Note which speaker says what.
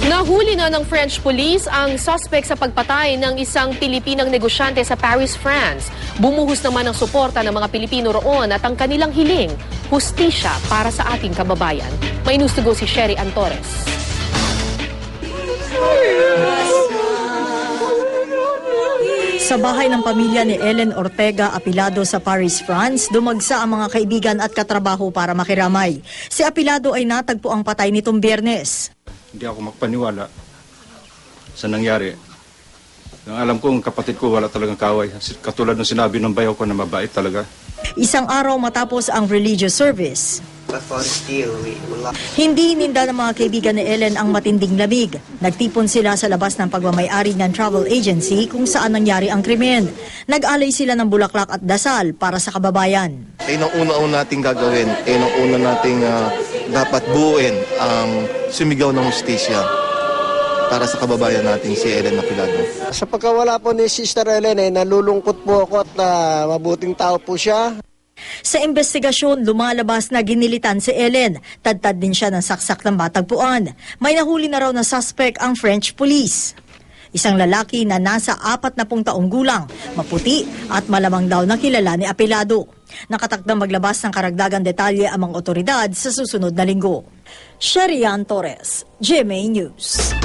Speaker 1: Nahuli na ng French police ang suspect sa pagpatay ng isang Pilipinang negosyante sa Paris, France. Bumuhos naman ang suporta ng mga Pilipino roon at ang kanilang hiling, hustisya para sa ating kababayan. May news to go si Sherry Antores.
Speaker 2: Sa bahay ng pamilya ni Ellen Ortega Apilado sa Paris, France, dumagsa ang mga kaibigan at katrabaho para makiramay. Si Apilado ay natagpo ang patay nitong Biyernes.
Speaker 3: Hindi ako magpaniwala sa nangyari. Ang alam ko, ang kapatid ko wala talagang kaway. Katulad ng sinabi ng bayaw ko na mabait talaga.
Speaker 2: Isang araw matapos ang religious service. Hindi hininda ng mga kaibigan ni Ellen ang matinding lamig. Nagtipon sila sa labas ng pagmamayari ng travel agency kung saan nangyari ang krimen. Nag-alay sila ng bulaklak at dasal para sa kababayan.
Speaker 4: Ang una-una nating gagawin, ang una nating dapat buuin ang sumigaw ng hustisya para sa kababayan nating si Ellen Apilado.
Speaker 5: Sa pagkawala po ni Sister Ellen, nalulungkot po ako at mabuting tao po siya.
Speaker 2: Sa investigasyon, lumalabas na ginilitan si Ellen. Tadtad din siya ng saksak ng matagpuan. May nahuli na raw na suspect ang French police. Isang lalaki na nasa 40 taong gulang, maputi at malamang daw na kilala ni Apilado. Nakatakdang maglabas ng karagdagang detalye ang mga otoridad sa susunod na linggo. Sherry Torres, GMA News.